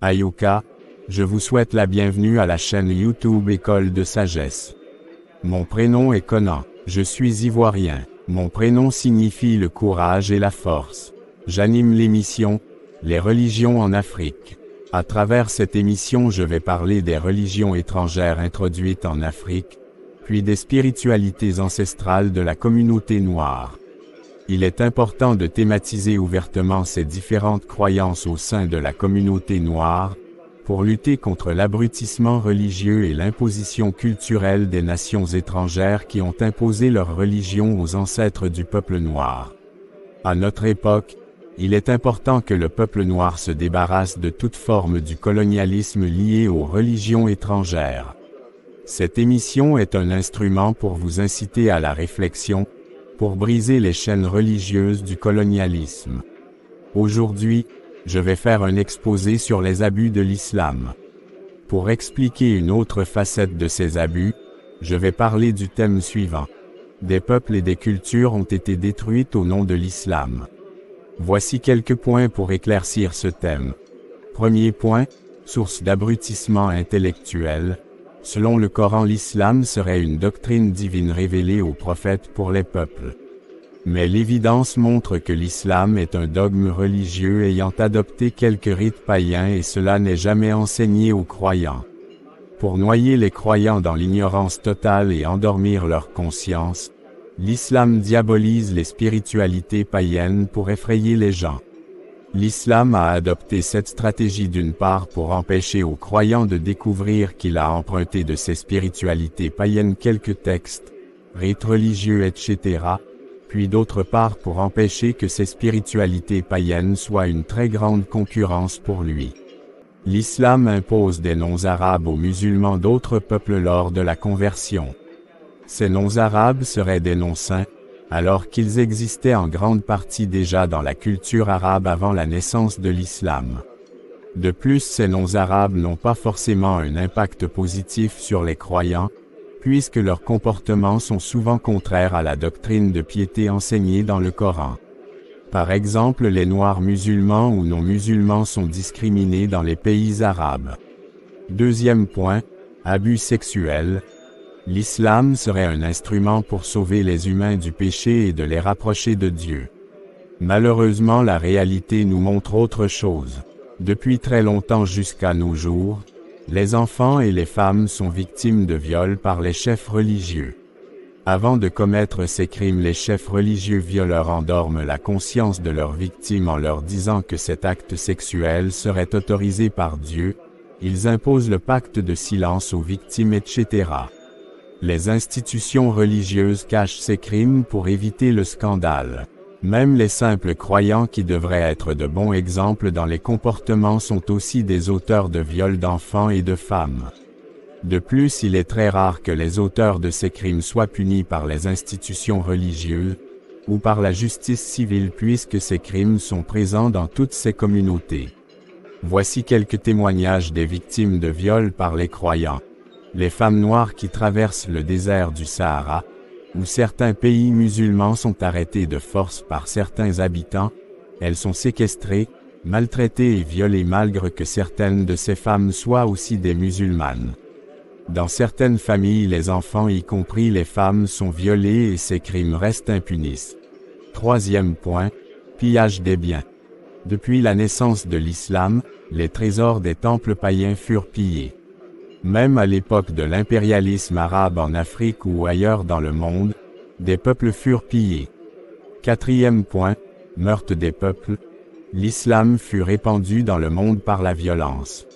Ayuka, je vous souhaite la bienvenue à la chaîne YouTube École de Sagesse. Mon prénom est Conan, je suis ivoirien. Mon prénom signifie le courage et la force. J'anime l'émission « Les religions en Afrique ». À travers cette émission, je vais parler des religions étrangères introduites en Afrique, puis des spiritualités ancestrales de la communauté noire. Il est important de thématiser ouvertement ces différentes croyances au sein de la communauté noire, pour lutter contre l'abrutissement religieux et l'imposition culturelle des nations étrangères qui ont imposé leur religion aux ancêtres du peuple noir. À notre époque, il est important que le peuple noir se débarrasse de toute forme du colonialisme lié aux religions étrangères. Cette émission est un instrument pour vous inciter à la réflexion, pour briser les chaînes religieuses du colonialisme. Aujourd'hui, je vais faire un exposé sur les abus de l'islam. Pour expliquer une autre facette de ces abus, je vais parler du thème suivant. Des peuples et des cultures ont été détruites au nom de l'islam. Voici quelques points pour éclaircir ce thème. Premier point, source d'abrutissement intellectuel. Selon le Coran, l'islam serait une doctrine divine révélée aux prophètes pour les peuples. Mais l'évidence montre que l'islam est un dogme religieux ayant adopté quelques rites païens et cela n'est jamais enseigné aux croyants. Pour noyer les croyants dans l'ignorance totale et endormir leur conscience, l'islam diabolise les spiritualités païennes pour effrayer les gens. L'islam a adopté cette stratégie d'une part pour empêcher aux croyants de découvrir qu'il a emprunté de ces spiritualités païennes quelques textes, rites religieux, etc., puis d'autre part pour empêcher que ces spiritualités païennes soient une très grande concurrence pour lui. L'islam impose des noms arabes aux musulmans d'autres peuples lors de la conversion. Ces noms arabes seraient des noms saints, alors qu'ils existaient en grande partie déjà dans la culture arabe avant la naissance de l'islam. De plus, ces noms arabes n'ont pas forcément un impact positif sur les croyants, puisque leurs comportements sont souvent contraires à la doctrine de piété enseignée dans le Coran. Par exemple, les Noirs musulmans ou non-musulmans sont discriminés dans les pays arabes. Deuxième point, abus sexuels. L'islam serait un instrument pour sauver les humains du péché et de les rapprocher de Dieu. Malheureusement, la réalité nous montre autre chose. Depuis très longtemps jusqu'à nos jours, les enfants et les femmes sont victimes de viols par les chefs religieux. Avant de commettre ces crimes, les chefs religieux violeurs endorment la conscience de leurs victimes en leur disant que cet acte sexuel serait autorisé par Dieu, ils imposent le pacte de silence aux victimes, etc. Les institutions religieuses cachent ces crimes pour éviter le scandale. Même les simples croyants qui devraient être de bons exemples dans les comportements sont aussi des auteurs de viols d'enfants et de femmes. De plus, il est très rare que les auteurs de ces crimes soient punis par les institutions religieuses ou par la justice civile puisque ces crimes sont présents dans toutes ces communautés. Voici quelques témoignages des victimes de viols par les croyants. Les femmes noires qui traversent le désert du Sahara, où certains pays musulmans sont arrêtés de force par certains habitants, elles sont séquestrées, maltraitées et violées malgré que certaines de ces femmes soient aussi des musulmanes. Dans certaines familles, les enfants, y compris les femmes, sont violés et ces crimes restent impunis. Troisième point, pillage des biens. Depuis la naissance de l'islam, les trésors des temples païens furent pillés. Même à l'époque de l'impérialisme arabe en Afrique ou ailleurs dans le monde, des peuples furent pillés. Quatrième point, meurtre des peuples. L'islam fut répandu dans le monde par la violence.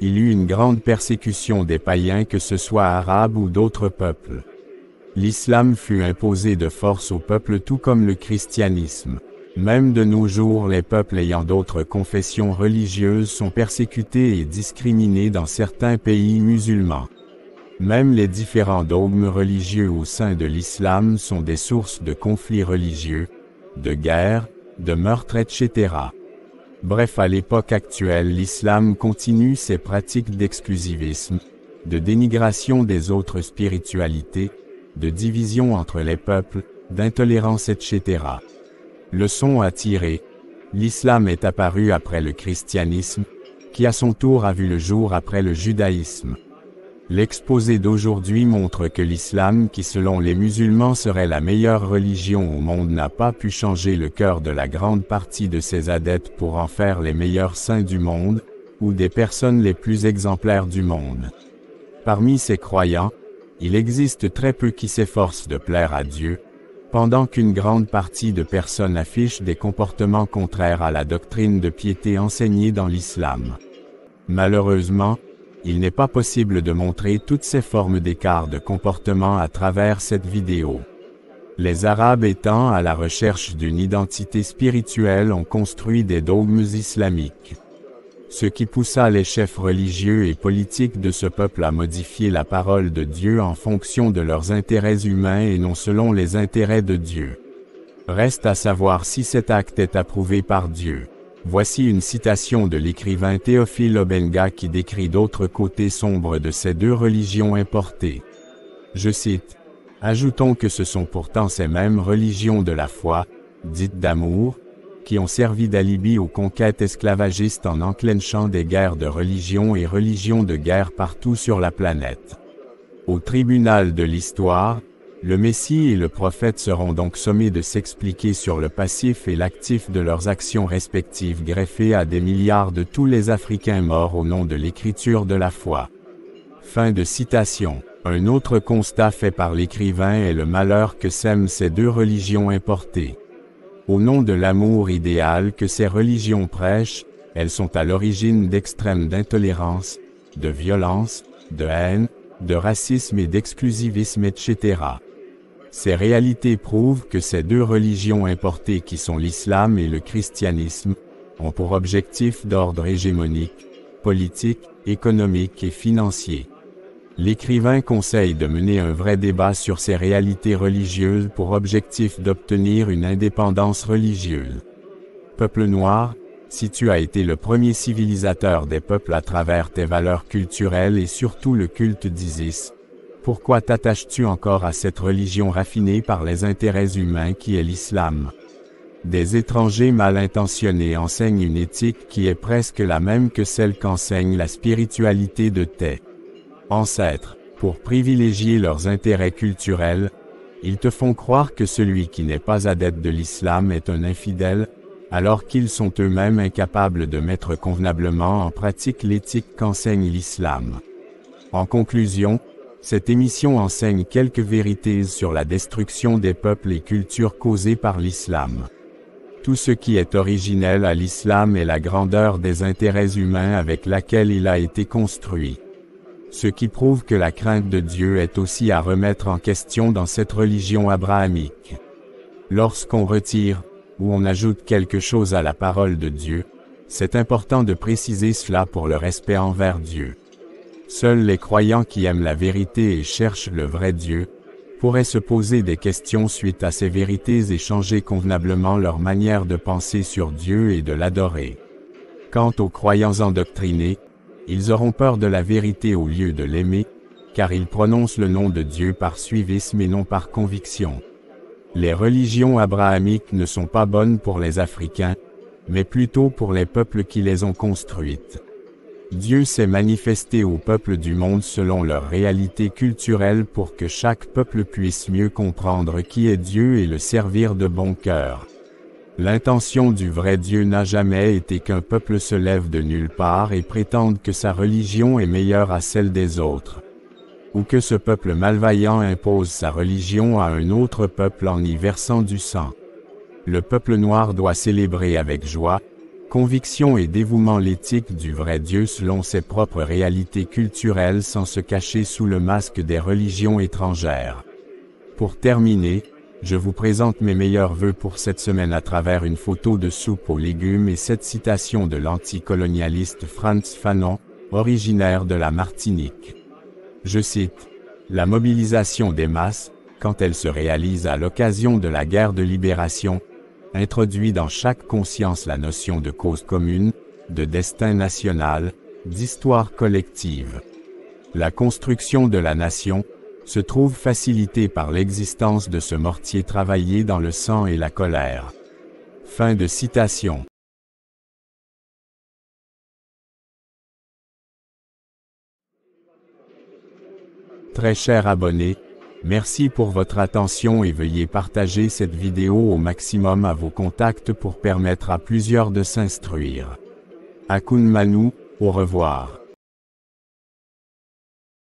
Il eut une grande persécution des païens, que ce soit arabes ou d'autres peuples. L'islam fut imposé de force aux peuples tout comme le christianisme. Même de nos jours, les peuples ayant d'autres confessions religieuses sont persécutés et discriminés dans certains pays musulmans. Même les différents dogmes religieux au sein de l'islam sont des sources de conflits religieux, de guerres, de meurtres, etc. Bref, à l'époque actuelle, l'islam continue ses pratiques d'exclusivisme, de dénigration des autres spiritualités, de division entre les peuples, d'intolérance, etc. Leçon à tirer. L'islam est apparu après le christianisme, qui à son tour a vu le jour après le judaïsme. L'exposé d'aujourd'hui montre que l'islam, qui selon les musulmans serait la meilleure religion au monde, n'a pas pu changer le cœur de la grande partie de ses adeptes pour en faire les meilleurs saints du monde, ou des personnes les plus exemplaires du monde. Parmi ces croyants, il existe très peu qui s'efforcent de plaire à Dieu, pendant qu'une grande partie de personnes affichent des comportements contraires à la doctrine de piété enseignée dans l'islam. Malheureusement, il n'est pas possible de montrer toutes ces formes d'écart de comportement à travers cette vidéo. Les Arabes étant à la recherche d'une identité spirituelle ont construit des dogmes islamiques. Ce qui poussa les chefs religieux et politiques de ce peuple à modifier la parole de Dieu en fonction de leurs intérêts humains et non selon les intérêts de Dieu. Reste à savoir si cet acte est approuvé par Dieu. Voici une citation de l'écrivain Théophile Obenga qui décrit d'autres côtés sombres de ces deux religions importées. Je cite, « Ajoutons que ce sont pourtant ces mêmes religions de la foi, dites d'amour, qui ont servi d'alibi aux conquêtes esclavagistes en enclenchant des guerres de religion et religions de guerre partout sur la planète. Au tribunal de l'histoire, le Messie et le prophète seront donc sommés de s'expliquer sur le passif et l'actif de leurs actions respectives greffées à des milliards de tous les Africains morts au nom de l'écriture de la foi. » Fin de citation. Un autre constat fait par l'écrivain est le malheur que sèment ces deux religions importées. Au nom de l'amour idéal que ces religions prêchent, elles sont à l'origine d'extrêmes d'intolérance, de violence, de haine, de racisme et d'exclusivisme, etc. Ces réalités prouvent que ces deux religions importées qui sont l'islam et le christianisme, ont pour objectif d'ordre hégémonique, politique, économique et financier. L'écrivain conseille de mener un vrai débat sur ces réalités religieuses pour objectif d'obtenir une indépendance religieuse. Peuple noir, si tu as été le premier civilisateur des peuples à travers tes valeurs culturelles et surtout le culte d'Isis, pourquoi t'attaches-tu encore à cette religion raffinée par les intérêts humains qui est l'islam? Des étrangers mal intentionnés enseignent une éthique qui est presque la même que celle qu'enseigne la spiritualité de tes ancêtres. Pour privilégier leurs intérêts culturels, ils te font croire que celui qui n'est pas adepte de l'islam est un infidèle, alors qu'ils sont eux-mêmes incapables de mettre convenablement en pratique l'éthique qu'enseigne l'islam. En conclusion, cette émission enseigne quelques vérités sur la destruction des peuples et cultures causées par l'islam. Tout ce qui est originel à l'islam est la grandeur des intérêts humains avec laquelle il a été construit. Ce qui prouve que la crainte de Dieu est aussi à remettre en question dans cette religion abrahamique. Lorsqu'on retire, ou on ajoute quelque chose à la parole de Dieu, c'est important de préciser cela pour le respect envers Dieu. Seuls les croyants qui aiment la vérité et cherchent le vrai Dieu, pourraient se poser des questions suite à ces vérités et changer convenablement leur manière de penser sur Dieu et de l'adorer. Quant aux croyants endoctrinés, ils auront peur de la vérité au lieu de l'aimer, car ils prononcent le nom de Dieu par suivisme et non par conviction. Les religions abrahamiques ne sont pas bonnes pour les Africains, mais plutôt pour les peuples qui les ont construites. Dieu s'est manifesté aux peuples du monde selon leur réalité culturelle pour que chaque peuple puisse mieux comprendre qui est Dieu et le servir de bon cœur. L'intention du vrai Dieu n'a jamais été qu'un peuple se lève de nulle part et prétende que sa religion est meilleure à celle des autres, ou que ce peuple malveillant impose sa religion à un autre peuple en y versant du sang. Le peuple noir doit célébrer avec joie, conviction et dévouement l'éthique du vrai Dieu selon ses propres réalités culturelles sans se cacher sous le masque des religions étrangères. Pour terminer, je vous présente mes meilleurs vœux pour cette semaine à travers une photo de soupe aux légumes et cette citation de l'anticolonialiste Frantz Fanon, originaire de la Martinique. Je cite, « La mobilisation des masses, quand elle se réalise à l'occasion de la guerre de libération, introduit dans chaque conscience la notion de cause commune, de destin national, d'histoire collective. La construction de la nation se trouve facilitée par l'existence de ce mortier travaillé dans le sang et la colère. » Fin de citation. Très cher abonné, merci pour votre attention et veuillez partager cette vidéo au maximum à vos contacts pour permettre à plusieurs de s'instruire. Akun Manu, au revoir.